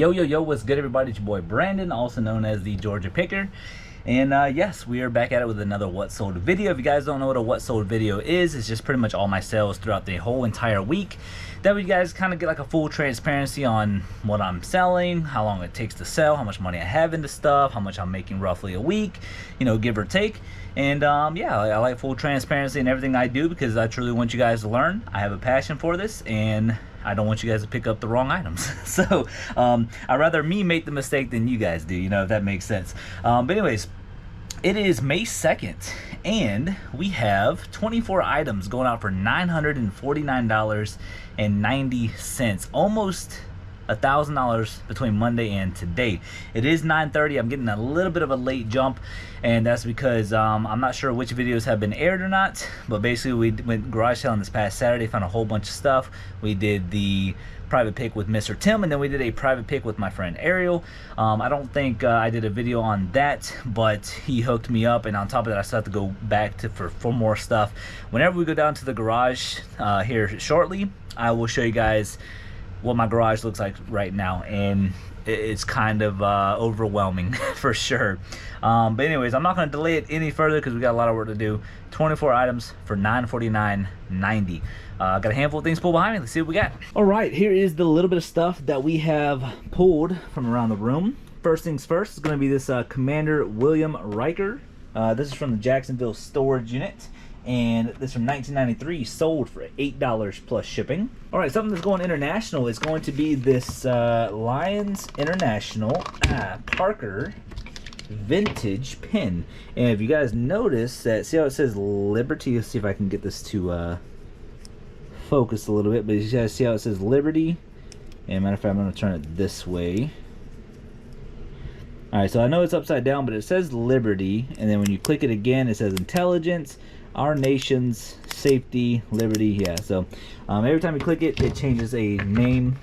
Yo, what's good, everybody? It's your boy Brandon, also known as the Georgia Picker. And yes, we are back at it with another What Sold video. If you guys don't know what a What Sold video is, it's just pretty much all my sales throughout the whole entire week. That way you guys kind of get like a full transparency on what I'm selling, how long it takes to sell, how much money I have into stuff, how much I'm making roughly a week, you know, give or take. And yeah, I like full transparency in everything I do because I truly want you guys to learn. I have a passion for this, and I don't want you guys to pick up the wrong items. So I'd rather me make the mistake than you guys do, you know, if that makes sense. But anyways, it is May 2nd, and we have 24 items going out for $949.90, almost $1,000 between Monday and today. It is 9:30. I'm getting a little bit of a late jump, and that's because I'm not sure which videos have been aired or not, but basically we went garage selling this past Saturday, found a whole bunch of stuff. We did the private pick with Mr. Tim, and then we did a private pick with my friend Ariel. I don't think I did a video on that, but he hooked me up, and on top of that I still have to go back to for more stuff. Whenever we go down to the garage here shortly, I will show you guys what my garage looks like right now, and it's kind of overwhelming for sure. But anyways, I'm not going to delay it any further because we got a lot of work to do. 24 items for $949.90. Got a handful of things pulled behind me. Let's see what we got. All right, here is the little bit of stuff that we have pulled from around the room. First things first is going to be this Commander William Riker. This is from the Jacksonville storage unit, and this from 1993, sold for $8 plus shipping. All right, something that's going international is going to be this Lions International Parker vintage pin. And if you guys notice that, see how it says Liberty? Let's see if I can get this to focus a little bit, but you guys see how it says Liberty? And matter of fact, I'm going to turn it this way. All right, so I know it's upside down, but it says Liberty, and then when you click it again, it says Intelligence, Our Nation's Safety, Liberty. Yeah, so every time you click it, it changes a name.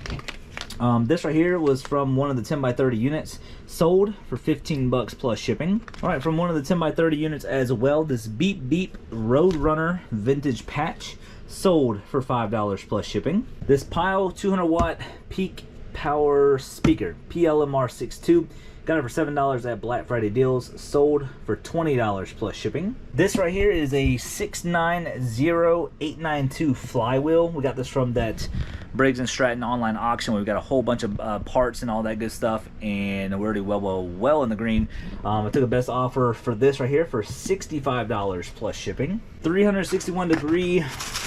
This right here was from one of the 10x30 units, sold for 15 bucks plus shipping. All right, from one of the 10x30 units as well, this Beep Beep Roadrunner vintage patch, sold for $5 plus shipping. This Pile 200 watt peak power speaker, PLMR62, got it for $7 at Black Friday deals, sold for $20 plus shipping. This right here is a 690892 flywheel. We got this from that Briggs & Stratton online auction. We've got a whole bunch of parts and all that good stuff, and we're already well in the green. I took a best offer for this right here for $65 plus shipping. 361 degree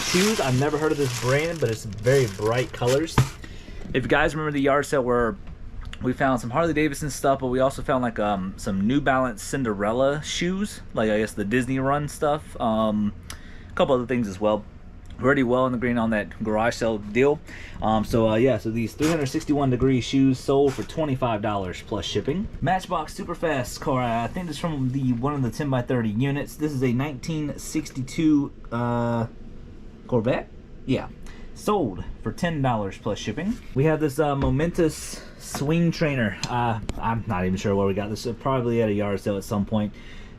shoes. I've never heard of this brand, but it's very bright colors. If you guys remember the yard sale where we found some Harley Davidson stuff, but we also found like some New Balance Cinderella shoes, like I guess the Disney Run stuff, a couple other things as well. We're already well in the green on that garage sale deal. Yeah, so these 361 degree shoes sold for $25 plus shipping. Matchbox Superfast car, I think this is from one of the 10x30 units. This is a 1962 Corvette. Yeah, sold for $10 plus shipping. We have this momentous swing trainer. I'm not even sure where we got this. Probably at a yard sale at some point.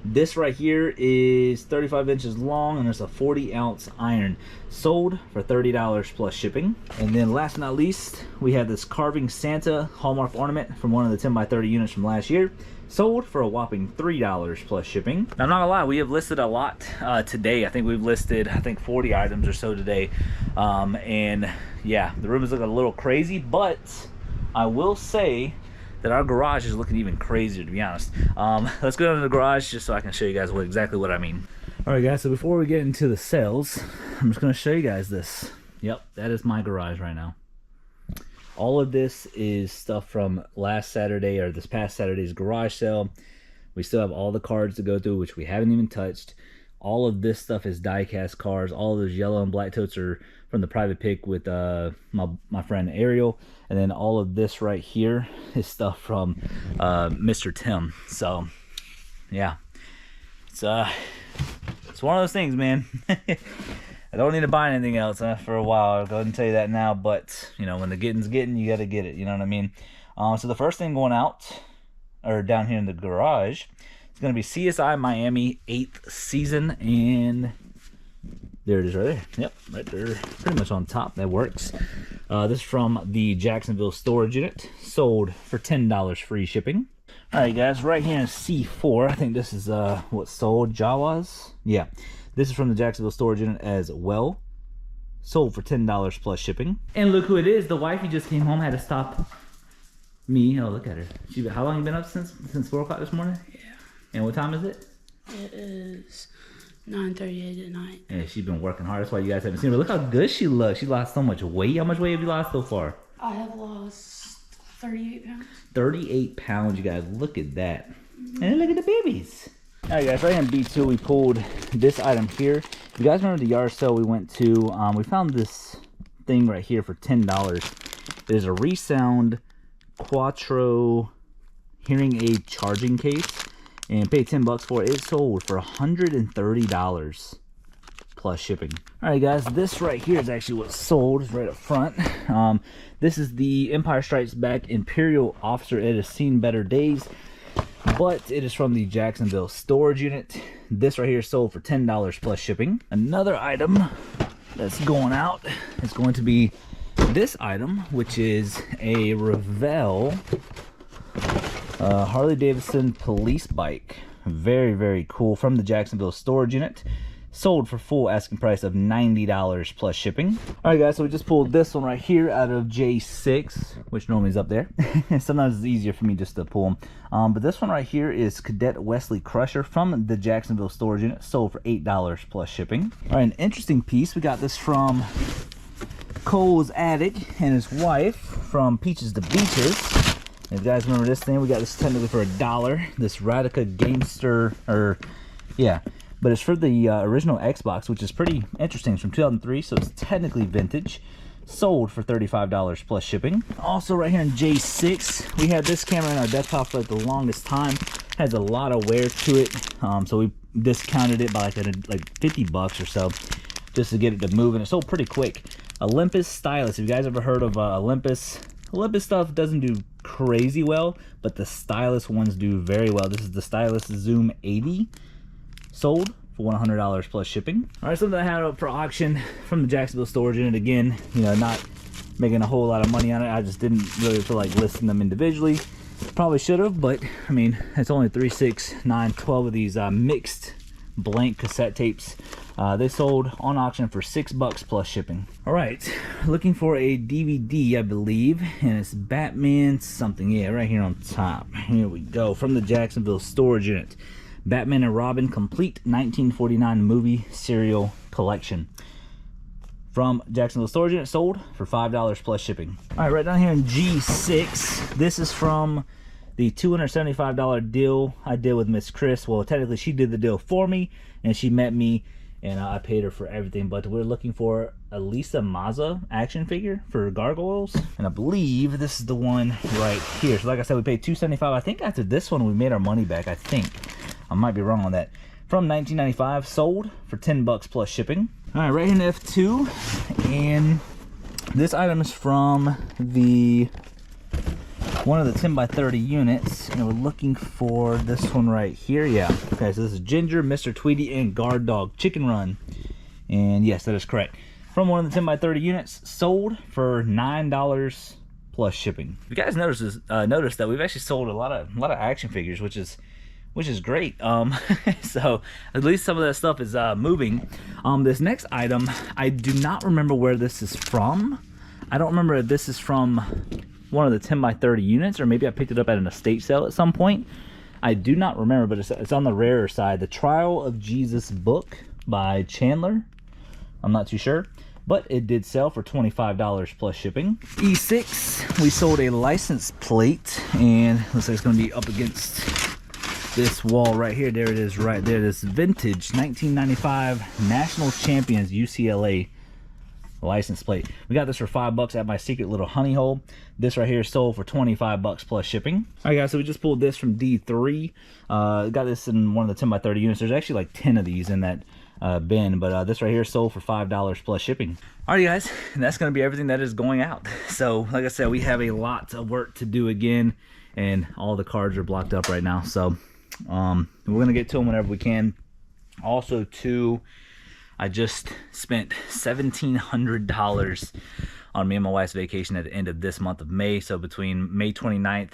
This right here is 35 inches long, and there's a 40-ounce iron, sold for $30 plus shipping. And then last but not least, we have this Carving Santa Hallmark ornament from one of the 10x30 units from last year, sold for a whopping $3 plus shipping. Now, I'm not gonna lie, we have listed a lot today. I think we've listed 40 items or so today. And yeah, the room is looking a little crazy, but I will say that our garage is looking even crazier, to be honest. Let's go into the garage just so I can show you guys exactly what I mean. All right, guys, so before we get into the sales, I'm just gonna show you guys this. Yep, that is my garage right now. All of this is stuff from last Saturday, or this past Saturday's garage sale. We still have all the cards to go through, which we haven't even touched. All of this stuff is die-cast cars. All of those yellow and black totes are from the private pick with my friend Ariel. And then all of this right here is stuff from Mr. Tim. So, yeah. It's one of those things, man. I don't need to buy anything else for a while. I'll go ahead and tell you that now. But, you know, when the getting's getting, you got to get it. You know what I mean? So the first thing going out, or down here in the garage, it's going to be CSI Miami 8th season, and There it is right there. Yep, right there. Pretty much on top. That works. This is from the Jacksonville storage unit. Sold for $10 free shipping. Alright guys, right here in C4, I think this is what sold, Jawas? Yeah, this is from the Jacksonville storage unit as well. Sold for $10 plus shipping. And look who it is, the wifey just came home, had to stop me. Oh, look at her. How long you been up since 4 o'clock this morning? Yeah. And what time is it? It is 9:38 at night. Yeah, she's been working hard, that's why you guys haven't seen her. Look how good she looks. She lost so much weight. How much weight have you lost so far? I have lost 38 pounds. 38 pounds, you guys. Look at that. And look at the babies. Alright guys, right here in B2 we pulled this item here. If you guys remember the yard sale we went to, we found this thing right here for $10. It is a Resound Quattro hearing aid charging case, and paid $10 for it. It sold for $130 plus shipping. Alright guys, this right here is actually what sold. It's right up front. This is the Empire Strikes Back Imperial Officer. It has seen better days, but it is from the Jacksonville storage unit. This right here sold for $10 plus shipping. Another item that's going out is going to be this item, which is a Revell Harley Davidson police bike. Very, very cool, from the Jacksonville storage unit. Sold for full asking price of $90 plus shipping. Alright guys, so we just pulled this one right here out of J6, which normally is up there. Sometimes it's easier for me just to pull them. But this one right here is Cadet Wesley Crusher from the Jacksonville storage unit. Sold for $8 plus shipping. Alright, an interesting piece. We got this from Cole's Attic and his wife from Peaches to Beaches. If you guys remember this thing, we got this technically for $1. This Radica Gamester, or yeah, but it's for the original Xbox, which is pretty interesting. It's from 2003, so it's technically vintage. Sold for $35 plus shipping. Also right here in J6, we had this camera in our desktop for like the longest time. Has a lot of wear to it, so we discounted it by like 50 bucks or so, just to get it to move, and it sold pretty quick. Olympus stylus. Have you guys ever heard of Olympus? Olympus stuff doesn't do crazy well, but the stylus ones do very well. This is the Stylus Zoom 80. Sold for $100 plus shipping. All right, something I had up for auction from the Jacksonville storage unit. Again, you know, not making a whole lot of money on it. I just didn't really feel like listing them individually. Probably should have, but I mean, it's only 3, 6, 9, 12 of these mixed blank cassette tapes. They sold on auction for $6 plus shipping. All right, looking for a DVD, I believe, and it's Batman something. Yeah, right here on top. Here we go, from the Jacksonville storage unit. Batman and Robin Complete 1949 Movie Serial Collection. From Jacksonville storage unit, sold for $5 plus shipping. All right, right down here in G6, this is from the $275 deal I did with Miss Chris. Well, technically she did the deal for me, and she met me, and I paid her for everything. But we're looking for a Lisa Mazza action figure for gargoyles, and I believe this is the one right here. So like I said, we paid $275. I think after this one we made our money back. I think I might be wrong on that. From 1995, sold for $10 plus shipping. All right, right here in F2, and this item is from the one of the 10x30 units, and we're looking for this one right here. Yeah, okay, so this is Ginger, Mr. Tweety, and Guard Dog Chicken Run, and yes, that is correct. From one of the 10x30 units, sold for $9 plus shipping. If you guys notice that we've actually sold a lot of action figures, which is great. So at least some of that stuff is moving. This next item, I do not remember where this is from. I don't remember if this is from one of the 10x30 units, or maybe I picked it up at an estate sale at some point. I do not remember, but it's on the rarer side. The Trial of Jesus book by Chandler. I'm not too sure, but it did sell for $25 plus shipping. E6, we sold a license plate, and looks like it's going to be up against this wall right here. There it is right there. This vintage 1995 National Champions UCLA license plate. We got this for $5 at my secret little honey hole. This right here sold for $25 plus shipping. All right guys, so we just pulled this from D3. Got this in one of the 10x30 units. There's actually like 10 of these in that bin, but this right here sold for $5 plus shipping. All right guys, and that's going to be everything that is going out. So like I said, we have a lot of work to do again, and all the cards are blocked up right now, so we're going to get to them whenever we can. Also too, I just spent $1,700 on me and my wife's vacation at the end of this month of May. So between May 29th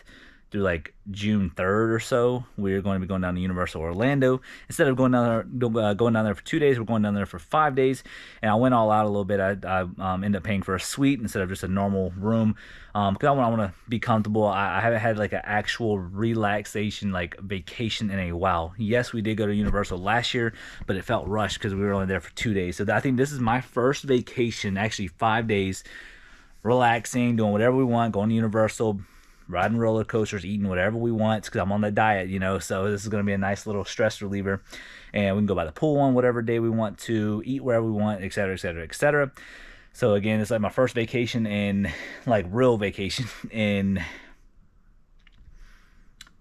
through like June 3rd or so, we're going to be going down to Universal Orlando. Instead of going down there for 2 days, we're going down there for 5 days. And I went all out a little bit. I ended up paying for a suite instead of just a normal room, because I want to be comfortable. I haven't had like an actual relaxation like vacation in a while. Yes, we did go to Universal last year, but it felt rushed because we were only there for 2 days. So I think this is my first vacation, actually 5 days, relaxing, doing whatever we want, going to Universal, riding roller coasters, eating whatever we want, because I'm on the diet, you know. So this is going to be a nice little stress reliever, and we can go by the pool on whatever day we want to, eat wherever we want, etc., etc., etc. So again, it's like my first vacation, in like real vacation, in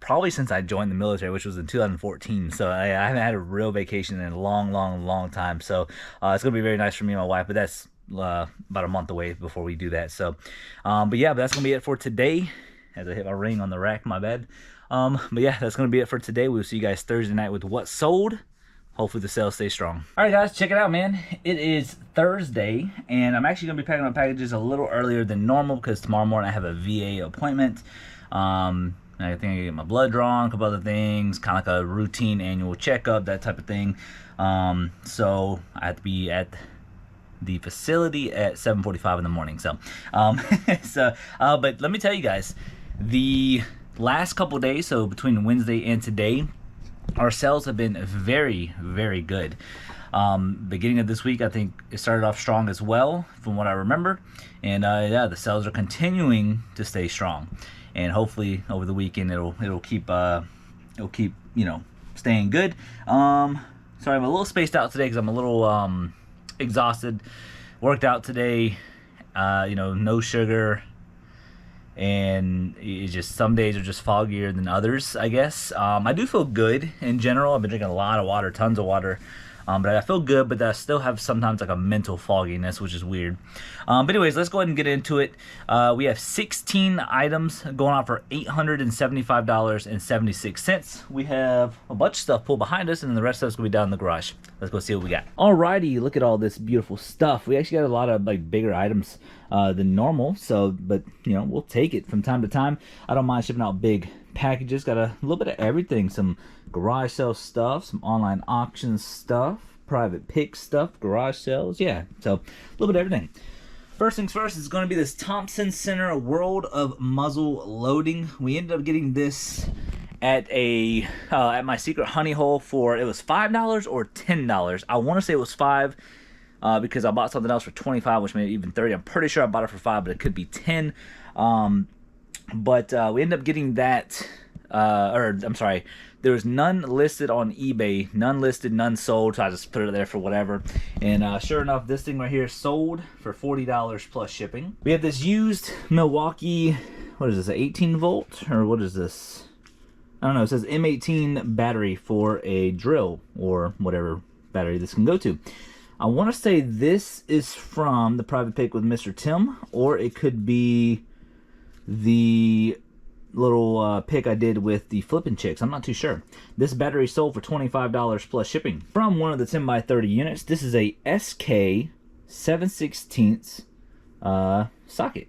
probably since I joined the military, which was in 2014. So I haven't had a real vacation in a long time. So it's gonna be very nice for me and my wife, but that's about a month away before we do that. So but yeah, that's gonna be it for today. As I hit my ring on the rack, my bad. But yeah, that's gonna be it for today. We'll see you guys Thursday night with what sold. Hopefully the sales stay strong. All right, guys, check it out, man. It is Thursday, and I'm actually gonna be packing up packages a little earlier than normal because tomorrow morning I have a VA appointment. I think I get my blood drawn, a couple other things, kind of like a routine annual checkup, that type of thing. So I have to be at the facility at 7:45 in the morning. So, but let me tell you guys, the last couple days, so between Wednesday and today, our sales have been very, very good. Beginning of this week, I think it started off strong as well, from what I remember. And yeah, the sales are continuing to stay strong. And hopefully over the weekend it'll keep you know, staying good. Sorry, I'm a little spaced out today because I'm a little exhausted. Worked out today, you know, no sugar, and it's just some days are just foggier than others, I guess. I do feel good in general. I've been drinking a lot of water, tons of water. But I feel good, but I still have sometimes like a mental fogginess, which is weird. But anyways, let's go ahead and get into it. We have 16 items going on for $875.76. We have a bunch of stuff pulled behind us, and then the rest of us going to be down in the garage. Let's go see what we got. Alrighty, look at all this beautiful stuff. We actually got a lot of like bigger items than normal, so, but you know, we'll take it from time to time. I don't mind shipping out big packages. Got a little bit of everything, some garage sale stuff, some online auction stuff, private pick stuff, garage sales, yeah, so a little bit of everything. First things first is going to be this Thompson Center World of Muzzle Loading. We ended up getting this at a at my secret honey hole for, it was $5 or $10. I want to say it was $5 because I bought something else for $25, which made it even $30. I'm pretty sure I bought it for $5, but it could be $10. But we ended up getting that, or I'm sorry, there was none listed on eBay, none listed, none sold, so I just put it there for whatever. And sure enough, this thing right here sold for $40 plus shipping. We have this used Milwaukee, what is this, an 18 volt, or what is this? I don't know, it says M18 battery for a drill, or whatever battery this can go to. I want to say this is from the private pick with Mr. Tim, or it could be the little pick I did with the flipping chicks. I'm not too sure. This battery sold for $25 plus shipping from one of the 10x30 units. This is a SK 7/16 socket.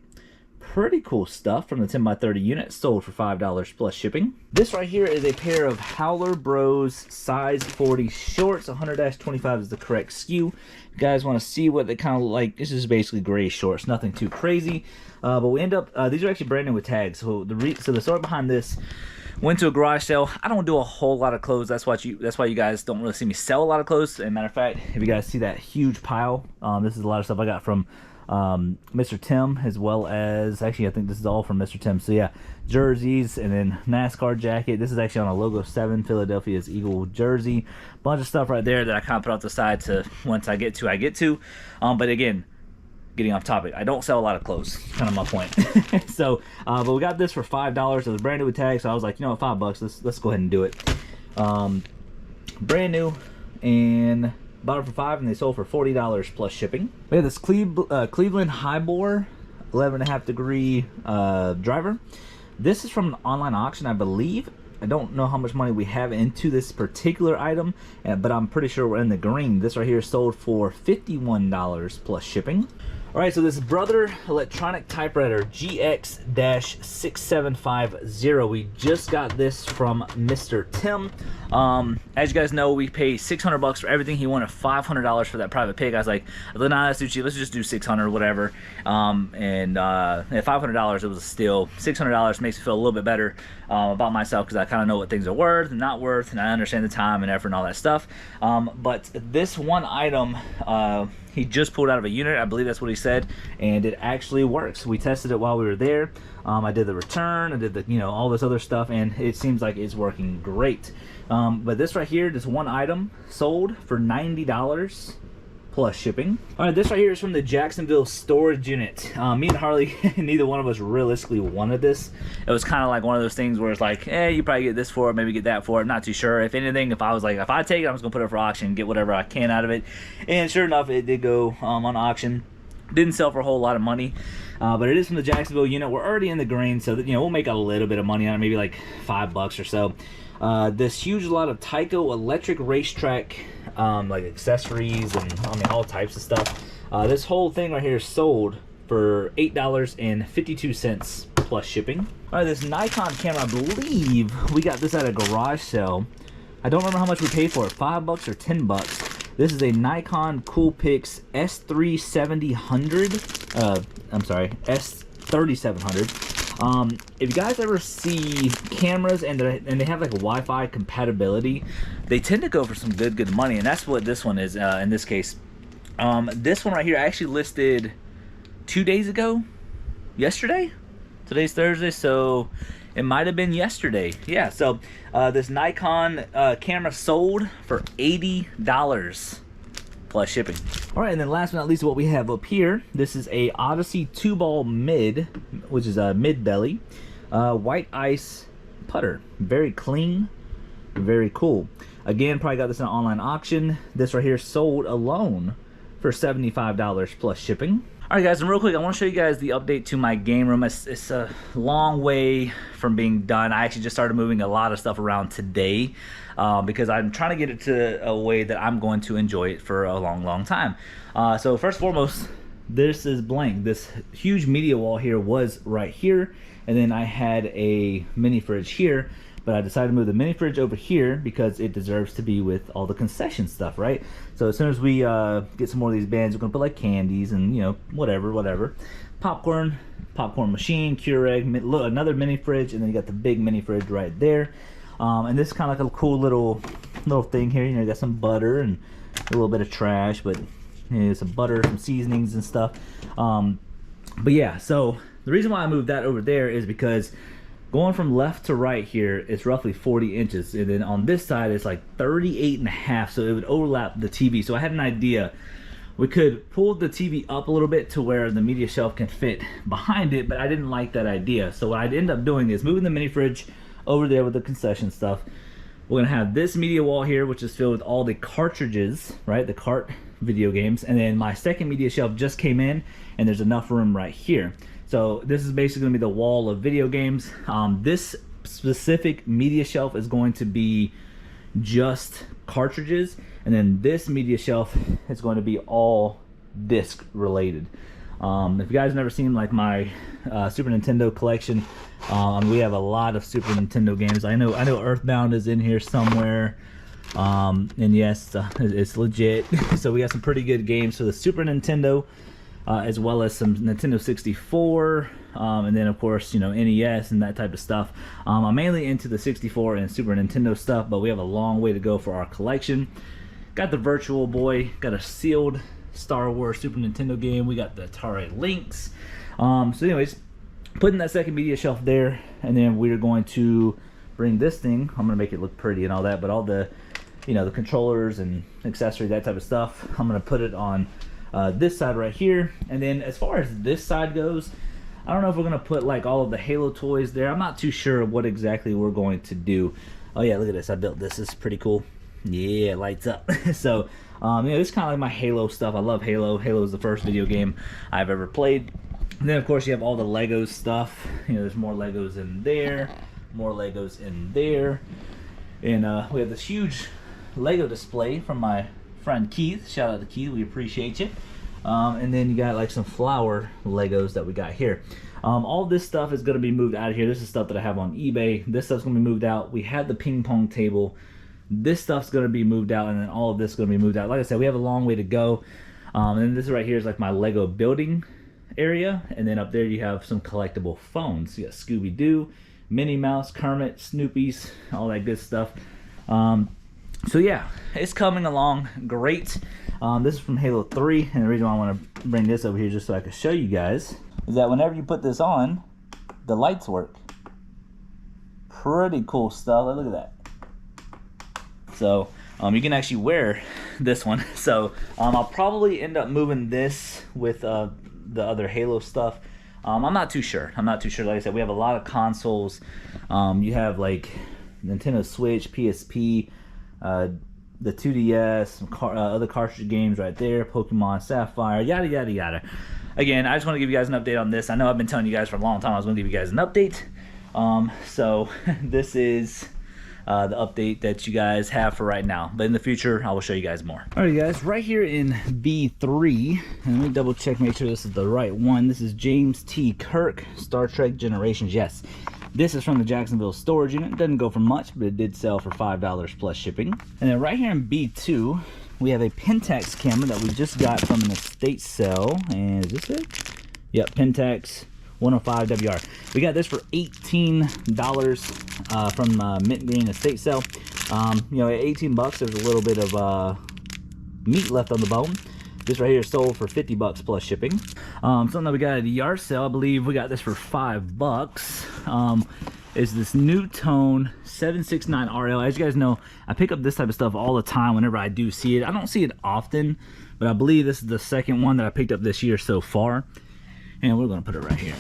Pretty cool stuff from the 10x30 unit, sold for $5 plus shipping. This right here is a pair of Howler Bros size 40 shorts. 100-25 is the correct SKU. You guys want to see what they kind of look like? This is basically gray shorts, nothing too crazy. But we end up, these are actually brand new with tags. So the story behind this, went to a garage sale. I don't do a whole lot of clothes. That's why you guys don't really see me sell a lot of clothes. As a matter of fact, if you guys see that huge pile, this is a lot of stuff I got from Mr. Tim, as well as, actually I think this is all from Mr. Tim. So yeah, jerseys, and then NASCAR jacket. This is actually on a Logo 7 Philadelphia's Eagle jersey. Bunch of stuff right there that I kind of put off the side to, once I get to. But again, getting off topic, I don't sell a lot of clothes, kind of my point. So but we got this for $5. It was brand new with tags, so I was like, you know what, $5, let's go ahead and do it. Brand new, and bought it for $5, and they sold for $40 plus shipping. We have this Cleveland Highbore 11.5 degree driver. This is from an online auction, I believe. I don't know how much money we have into this particular item, but I'm pretty sure we're in the green. This right here sold for $51 plus shipping. All right, so this Brother electronic typewriter GX-6750. We just got this from Mr. Tim. As you guys know, we paid $600 for everything. He wanted $500 for that private pick. I was like, nah, that's too cheap. Let's just do $600 or whatever. At $500, it was a steal. $600 makes me feel a little bit better about myself, because I kind of know what things are worth and not worth, and I understand the time and effort and all that stuff. But this one item, he just pulled out of a unit, I believe that's what he said, and it actually works. We tested it while we were there. I did the return, I did the, all this other stuff, and it seems like it's working great. But this right here, this one item sold for $90 plus shipping. All right, this right here is from the Jacksonville storage unit. Me and Harley, neither one of us realistically wanted this. It was kind of like one of those things where it's like, you probably get this for it, maybe get that for it. I'm not too sure. If anything, if I was like, if I take it, I'm just gonna put it for auction and get whatever I can out of it. And sure enough, it did go on auction. Didn't sell for a whole lot of money, but it is from the Jacksonville unit. We're already in the green, so that, we'll make a little bit of money on it, maybe like $5 or so. This huge lot of Tyco electric racetrack like accessories and all types of stuff. This whole thing right here sold for $8.52 plus shipping. All right, this Nikon camera, I believe we got this at a garage sale. I don't remember how much we paid for it, $5 or $10. This is a Nikon Coolpix S3700. I'm sorry, S3700. If you guys ever see cameras and they have like Wi-Fi compatibility, they tend to go for some good money, and that's what this one is in this case. This one right here I actually listed 2 days ago, yesterday. Today's Thursday, so it might have been yesterday. Yeah, so this Nikon camera sold for $80 plus shipping. All right, and then last but not least, what we have up here, this is a Odyssey 2-ball mid, which is a mid belly, white ice putter. Very clean, very cool. Again, probably got this in an online auction. This right here sold alone for $75 plus shipping. All right, guys, and real quick, I want to show you guys the update to my game room. It's a long way from being done. I actually just started moving a lot of stuff around today because I'm trying to get it to a way that I'm going to enjoy it for a long time. So first and foremost, this is blank. This huge media wall here was right here, and then I had a mini fridge here. But I decided to move the mini fridge over here because it deserves to be with all the concession stuff, right? So as soon as we get some more of these bands, we're gonna put like candies and whatever. Popcorn machine, Keurig, another mini fridge, and then you got the big mini fridge right there. And this is kind of like a cool little thing here. You got some butter and a little bit of trash, but some butter, some seasonings and stuff. But yeah, so the reason why I moved that over there is because going from left to right here, it's roughly 40 inches. And then on this side, it's like 38.5. So it would overlap the TV. So I had an idea. We could pull the TV up a little bit to where the media shelf can fit behind it, but I didn't like that idea. So what I'd end up doing is moving the mini fridge over there with the concession stuff. We're gonna have this media wall here, which is filled with all the cartridges, right? The cart video games. And then my second media shelf just came in, and there's enough room right here. So this is basically gonna be the wall of video games. This specific media shelf is going to be just cartridges, and then this media shelf is going to be all disc related. If you guys have never seen like my Super Nintendo collection, we have a lot of Super Nintendo games. I know Earthbound is in here somewhere, and yes, it's legit. So we got some pretty good games for the Super Nintendo, as well as some Nintendo 64, and then of course NES and that type of stuff. I'm mainly into the 64 and Super Nintendo stuff, but we have a long way to go for our collection. Got the Virtual Boy, got a sealed Star Wars Super Nintendo game, we got the Atari Lynx. So anyways, putting that second media shelf there, and then we're going to bring this thing, I'm gonna make it look pretty and all that, but all the the controllers and accessories, that type of stuff, I'm gonna put it on this side right here. And then as far as this side goes, I don't know if we're gonna put like all of the Halo toys there. I'm not too sure what exactly we're going to do. Oh yeah, look at this, I built this. This is pretty cool. Yeah, it lights up. So this is kind of like my Halo stuff. I love Halo. Halo is the first video game I've ever played. And then of course you have all the Lego stuff. There's more Legos in there. more Legos in there. And we have this huge Lego display from my friend Keith. Shout out to Keith, we appreciate you. And then you got like some flower Legos that we got here. All this stuff is going to be moved out of here. This is stuff that I have on eBay. This stuff's going to be moved out. We had the ping pong table. This stuff's going to be moved out, and then all of this is going to be moved out. Like I said, we have a long way to go. And this right here is like my Lego building area, and then up there you have some collectible phones. You got Scooby-Doo, Minnie Mouse, Kermit, Snoopy's, all that good stuff. So yeah, it's coming along great. This is from Halo 3, and the reason why I want to bring this over here just so I can show you guys is that whenever you put this on, the lights work. Pretty cool stuff. Look at that. So you can actually wear this one. So I'll probably end up moving this with the other Halo stuff. I'm not too sure. Like I said, we have a lot of consoles. You have like Nintendo Switch, PSP, the 2DS, other cartridge games right there, Pokemon Sapphire, yada yada yada. Again, I just want to give you guys an update on this. I know I've been telling you guys for a long time I was going to give you guys an update. So this is the update that you guys have for right now, but in the future I will show you guys more. Alright guys, right here in B3, and let me double check, make sure this is the right one. This is James T. Kirk, Star Trek Generations. Yes, this is from the Jacksonville storage unit. It doesn't go for much, but it did sell for $5 plus shipping. And then right here in B2 we have a Pentax camera that we just got from an estate sale. And is this it? Yep, Pentax 105 WR. We got this for $18 from Mint Green estate sale. You know, at 18 bucks, there's a little bit of meat left on the bone. This right here sold for $50 plus shipping. Something that we got at a yard sale, I believe we got this for $5. Is this New Tone 769 RL. As you guys know, I pick up this type of stuff all the time whenever I do see it. I don't see it often, but I believe this is the second one that I picked up this year so far. And we're gonna put it right here.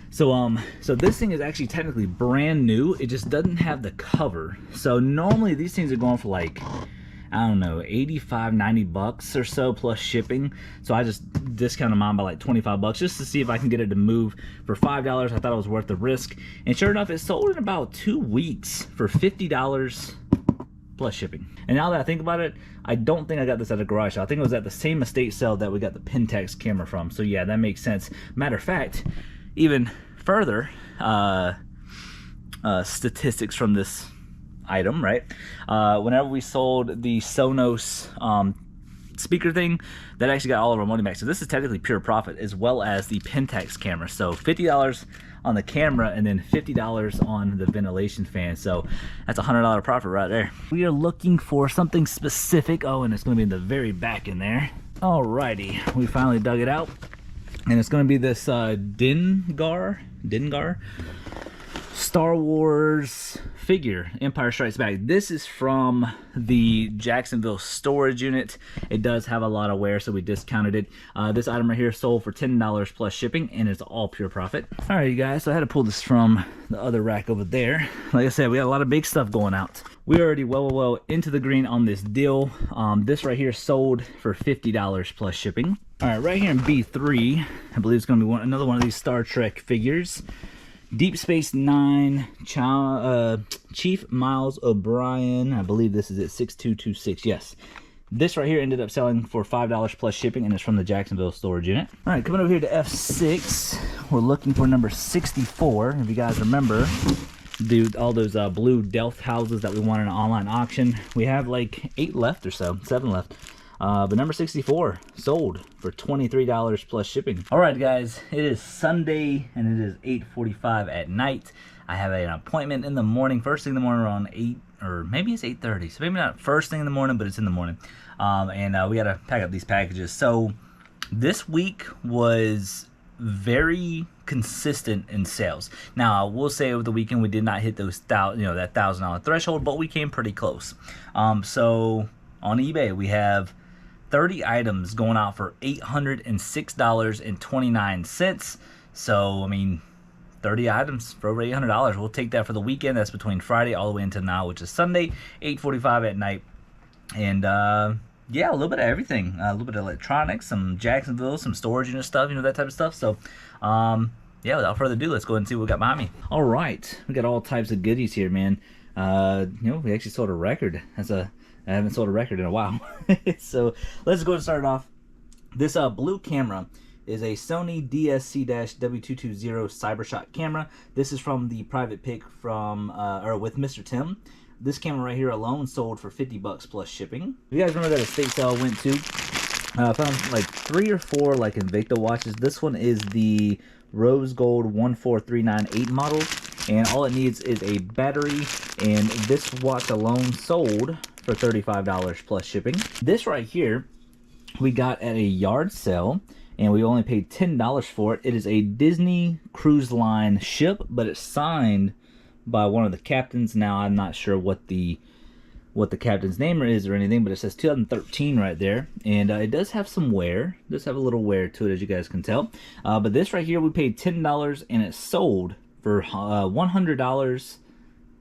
So so this thing is actually technically brand new. It just doesn't have the cover. So normally these things are going for like, I don't know, 85, 90 bucks or so plus shipping. So I just discounted mine by like 25 bucks just to see if I can get it to move for $5. I thought it was worth the risk. And sure enough, it sold in about 2 weeks for $50 plus shipping. And now that I think about it, I don't think I got this at a garage sale. I think it was at the same estate sale that we got the Pentax camera from. So yeah, that makes sense. Matter of fact, even further statistics from this item, right? Whenever we sold the Sonos speaker thing, that actually got all of our money back. So this is technically pure profit, as well as the Pentax camera. So $50 on the camera and then $50 on the ventilation fan. So that's a $100 profit right there. We are looking for something specific. Oh, and it's going to be in the very back in there. Alrighty, we finally dug it out, and it's going to be this Dengar Star Wars figure, Empire Strikes Back. This is from the Jacksonville storage unit. It does have a lot of wear, so we discounted it. This item right here sold for $10 plus shipping, and it's all pure profit. All right, you guys, so I had to pull this from the other rack over there. Like I said, we got a lot of big stuff going out. We're already well into the green on this deal. This right here sold for $50 plus shipping. All right, right here in B3, I believe it's going to be another one of these Star Trek figures. Deep Space Nine, Chief Miles O'Brien. I believe this is at 6226. Yes. This right here ended up selling for $5 plus shipping, and it's from the Jacksonville storage unit. All right, coming over here to F6, we're looking for number 64. If you guys remember, all those blue Delft houses that we won in an online auction. We have like 8 left or so, 7 left. But number 64 sold for $23 plus shipping. All right, guys, it is Sunday and it is 8:45 at night. I have an appointment in the morning, first thing in the morning around 8, or maybe it's 8:30. So maybe not first thing in the morning, but it's in the morning. And we got to pack up these packages. So this week was very consistent in sales. Now, I will say over the weekend we did not hit those that $1,000 threshold, but we came pretty close. So on eBay we have 30 items going out for $806.29. So, I mean, 30 items for over $800. We'll take that for the weekend. That's between Friday all the way until now, which is Sunday, 8:45 at night. And yeah, a little bit of everything. A little bit of electronics, some Jacksonville, some storage unit stuff, that type of stuff. So, yeah, without further ado, let's go ahead and see what we got behind me. All right, we got all types of goodies here, man. We actually sold a record. I haven't sold a record in a while. So let's go and start it off. This blue camera is a Sony DSC-W220 CyberShot camera. This is from the private pick from with Mr. Tim. This camera right here alone sold for $50 plus shipping. You guys remember that estate sale I went to? I found like 3 or 4 like Invicta watches. This one is the Rose Gold 14398 model, and all it needs is a battery, and this watch alone sold for $35 plus shipping. This right here we got at a yard sale, and we only paid $10 for it. It is a Disney Cruise Line ship, but it's signed by one of the captains. Now I'm not sure what the captain's name is or anything, but it says 2013 right there, and it does have some wear. It does have a little wear to it, as you guys can tell. But this right here, we paid $10, and it sold for $100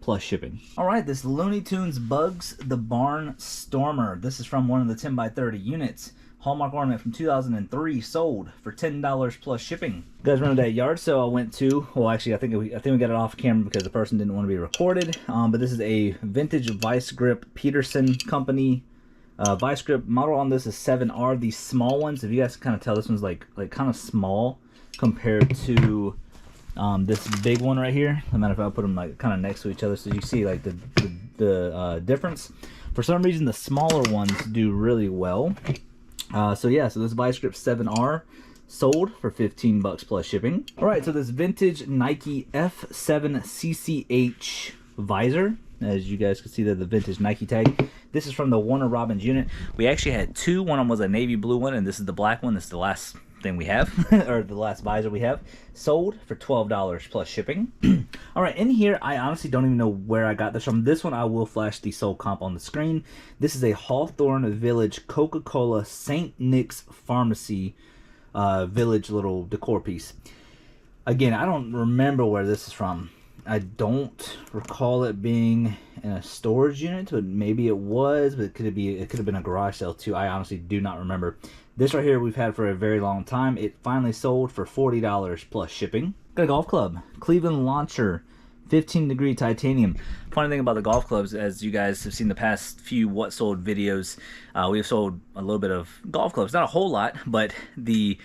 plus shipping. All right, this Looney Tunes Bugs the Barn Stormer. This is from one of the 10x30 units. Hallmark ornament from 2003, sold for $10 plus shipping. You guys remember that yard sale I went to? Well, actually, I think we got it off camera because the person didn't want to be recorded. But this is a vintage vice grip Peterson company vice grip. Model on this is 7R. These small ones, if you guys can kind of tell, this one's like kind of small compared to this big one right here. No matter if I put them like kind of next to each other, so you see like the difference. For some reason, the smaller ones do really well. So this vice grip 7R sold for $15 plus shipping. All right, so this vintage Nike F7 CCH visor, as you guys can see there, the vintage Nike tag. This is from the Warner Robins unit. We actually had 2. One of them was a navy blue one, and this is the black one. This is the last thing we have, or the last visor we have. Sold for $12 plus shipping. All right, in here, I honestly don't even know where I got this from. This one, I will flash the sold comp on the screen. This is a Hawthorne Village Coca-Cola St. Nick's Pharmacy Village little decor piece. Again, I don't remember where this is from. I don't recall it being in a storage unit, but maybe it was, but it could have been a garage sale too. I honestly do not remember. This right here we've had for a very long time. It finally sold for $40 plus shipping. Got a golf club, Cleveland Launcher, 15-degree titanium. Funny thing about the golf clubs, as you guys have seen the past few what sold videos, we have sold a little bit of golf clubs. Not a whole lot, but the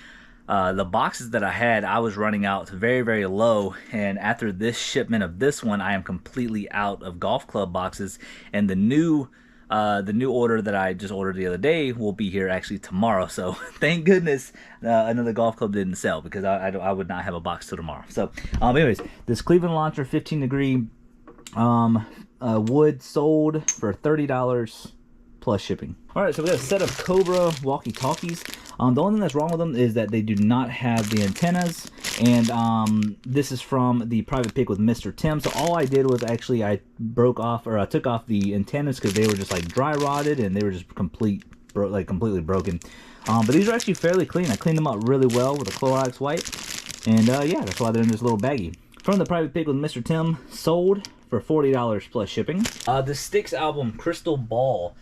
boxes that I had, I was running out very, very low, and after this shipment of this one, I am completely out of golf club boxes, and the new order that I just ordered the other day will be here actually tomorrow. So thank goodness another golf club didn't sell, because I would not have a box till tomorrow. So anyways, this Cleveland Launcher 15-degree wood sold for $30 plus shipping. All right, so we got a set of Cobra walkie-talkies. The only thing that's wrong with them is that they do not have the antennas, and this is from the private pick with Mr. Tim. So all I did was actually I took off the antennas because they were just like dry rotted and they were just completely broken. But these are actually fairly clean. I cleaned them up really well with a Clorox wipe, and yeah, that's why they're in this little baggie. From the private pick with Mr. Tim, sold for $40 plus shipping. The Styx album Crystal Ball.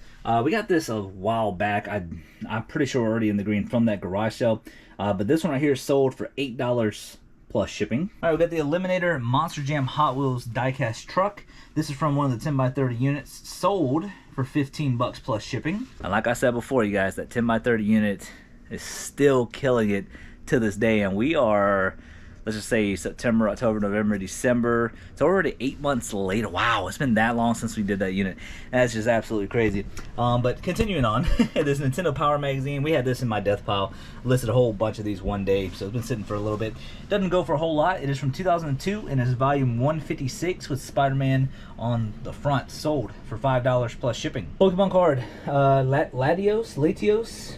We got this a while back. I'm pretty sure we're already in the green from that garage sale. But this one right here sold for $8 plus shipping. All right, we got the Eliminator Monster Jam Hot Wheels diecast truck. This is from one of the 10x30 units. Sold for $15 plus shipping. And like I said before, you guys, that 10x30 unit is still killing it to this day. And we are, let's just say, September, October, November, December. It's already 8 months later. Wow, it's been that long since we did that unit. That's just absolutely crazy. But continuing on, this Nintendo Power Magazine. We had this in my death pile. Listed a whole bunch of these one day, so it's been sitting for a little bit. Doesn't go for a whole lot. It is from 2002, and it is volume 156 with Spider-Man on the front. Sold for $5 plus shipping. Pokemon card, Latios.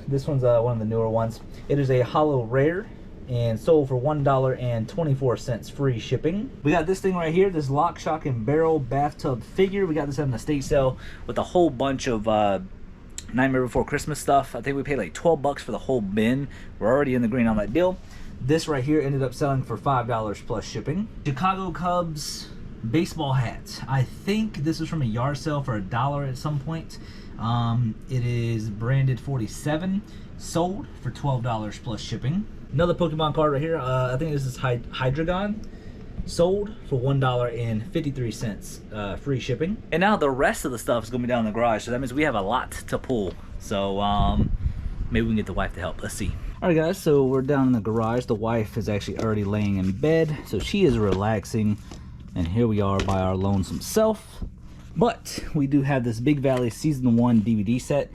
This one's one of the newer ones. It is a holo rare, and sold for $1.24 free shipping. We got this thing right here, this Lock, Shock, and Barrel bathtub figure. We got this at an estate sale with a whole bunch of Nightmare Before Christmas stuff. I think we paid like $12 for the whole bin. We're already in the green on that deal. This right here ended up selling for $5 plus shipping. Chicago Cubs baseball hat. I think this was from a yard sale for $1 at some point. It is branded 47, sold for $12 plus shipping. Another Pokemon card right here. I think this is Hydreigon. Sold for $1.53, free shipping. And now the rest of the stuff is gonna be down in the garage, so that means we have a lot to pull. So maybe we can get the wife to help. Let's see. All right, guys, so we're down in the garage. The wife is actually already laying in bed, so she is relaxing. And here we are by our lonesome self. But we do have this Big Valley Season 1 DVD set.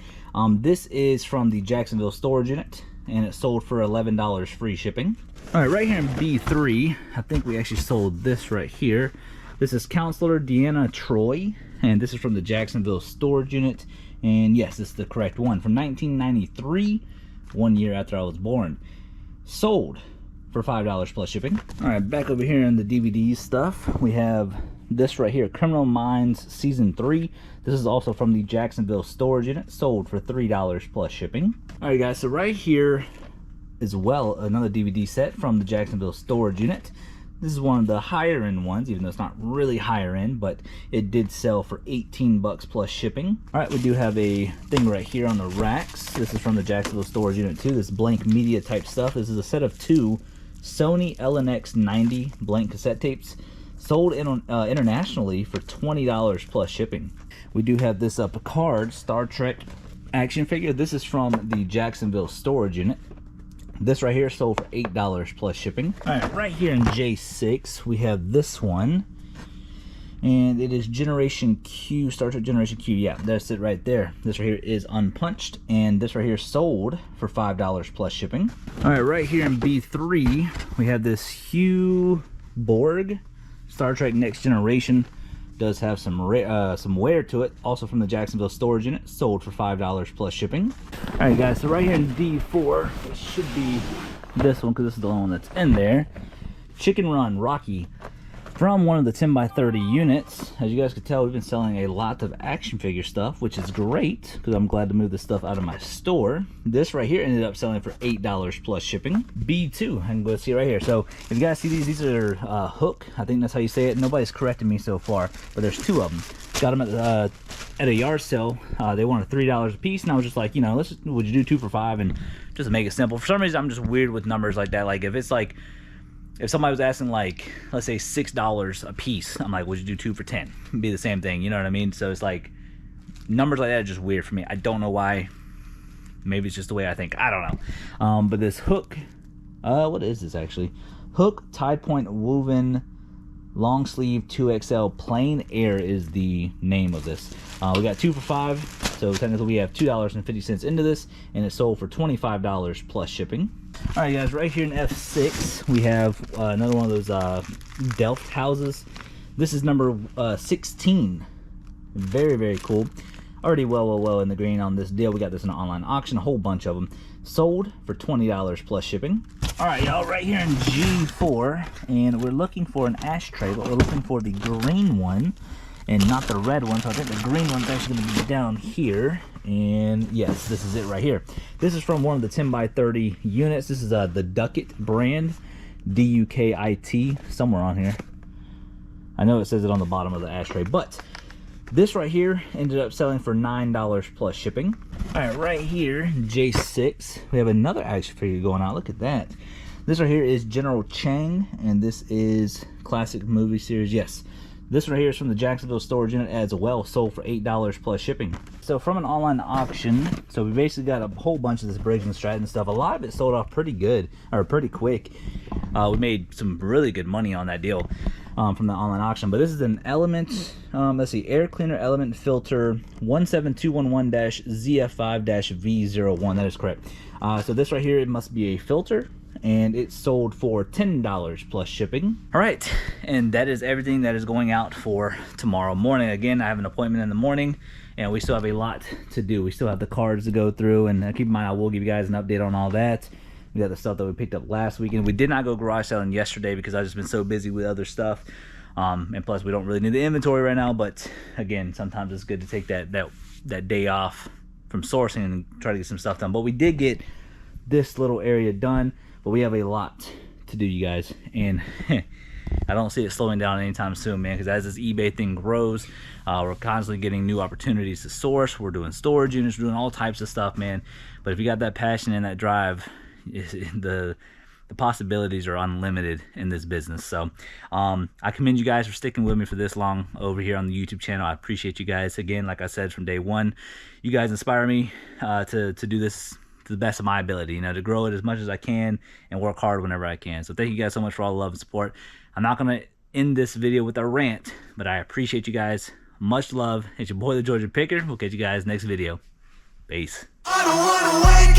This is from the Jacksonville storage unit, and it sold for $11 free shipping. All right, right here in B3, I think we actually sold this right here. This is Counselor Deanna Troy, and this is from the Jacksonville storage unit. And yes, this is the correct one, from 1993, 1 year after I was born. Sold for $5 plus shipping. All right, back over here in the DVD stuff, we have this right here, Criminal Minds Season 3. This is also from the Jacksonville storage unit, sold for $3 plus shipping. All right, guys, so right here as well, another DVD set from the Jacksonville storage unit. This is one of the higher end ones, even though it's not really higher end, but it did sell for 18 bucks plus shipping. All right, we do have a thing right here on the racks. This is from the Jacksonville storage unit too, this blank media type stuff. This is a set of 2 Sony LNX 90 blank cassette tapes, sold internationally for $20 plus shipping. We do have this Picard Star Trek action figure. This is from the Jacksonville storage unit. This right here sold for $8 plus shipping. All right, right here in J6, we have this one. And it is Generation Q, Star Trek Generation Q. Yeah, that's it right there. This right here is unpunched. And this right here sold for $5 plus shipping. All right, right here in B3, we have this Hugh Borg Star Trek Next Generation. Does have some wear to it, also from the Jacksonville storage unit, sold for $5 plus shipping. All right, guys, so right here in D4, it should be this one because this is the only one that's in there. Chicken Run Rocky, from one of the 10x30 units. As you guys can tell, we've been selling a lot of action figure stuff, which is great because I'm glad to move this stuff out of my store. This right here ended up selling for $8 plus shipping. B2, I can go see right here. So if you guys see these are Hook. I think that's how you say it. Nobody's corrected me so far, but there's 2 of them. Got them at a yard sale. They wanted $3 a piece, and I was just like, you know, would you do 2 for $5 and just make it simple. For some reason, I'm just weird with numbers like that. Like if it's like, if somebody was asking, like, let's say $6 a piece, I'm like, would you do 2 for 10? It'd be the same thing, you know what I mean? So it's like, numbers like that are just weird for me. I don't know why. Maybe it's just the way I think. I don't know. But this Hook, what is this actually? Hook Tide Point Woven Long Sleeve 2XL Plain Air is the name of this. We got 2 for $5, so technically we have $2.50 into this, and it sold for $25 plus shipping. All right, guys, right here in F6, we have another one of those Delft houses. This is number 16. Very, very cool. Already well in the green on this deal. We got this in an online auction, a whole bunch of them. Sold for $20 plus shipping. All right, y'all, right here in G4, and we're looking for an ashtray, but we're looking for the green one and not the red one. So I think the green one's actually going to be down here. And yes, this is it right here. This is from one of the 10x30 units. This is the Duckit brand, D-U-K-I-T, somewhere on here. I know it says it on the bottom of the ashtray, but this right here ended up selling for $9 plus shipping. All right here, J6, we have another action figure going on. Look at that. This right here is General Chang, and this is classic movie series. Yes, this right here is from the Jacksonville storage unit as well, sold for $8 plus shipping. So from an online auction, so we basically got a whole bunch of this Briggs & Stratton stuff. A lot of it sold off pretty good, or pretty quick. We made some really good money on that deal from the online auction. But this is an Element, let's see, air cleaner Element filter 17211-ZF5-V01. That is correct. So this right here, it must be a filter, and it sold for $10 plus shipping. All right, and that is everything that is going out for tomorrow morning. Again, I have an appointment in the morning, and we still have a lot to do. We still have the cards to go through, and keep in mind, I will give you guys an update on all that. We got the stuff that we picked up last weekend. We did not go garage selling yesterday because I've just been so busy with other stuff. And plus, we don't really need the inventory right now. But again, sometimes it's good to take that day off from sourcing and try to get some stuff done. But we did get this little area done. But we have a lot to do, you guys. And I don't see it slowing down anytime soon, man. Because as this eBay thing grows, we're constantly getting new opportunities to source. We're doing storage units, we're doing all types of stuff, man. But if you got that passion and that drive, the the possibilities are unlimited in this business. So I commend you guys for sticking with me for this long over here on the YouTube channel. I appreciate you guys. Again, like I said from day one, you guys inspire me to do this to the best of my ability, to grow it as much as I can and work hard whenever I can. So thank you guys so much for all the love and support. I'm not going to end this video with a rant, but I appreciate you guys. Much love. It's your boy, the Georgia Picker. We'll catch you guys next video. Peace. I don't wanna wait.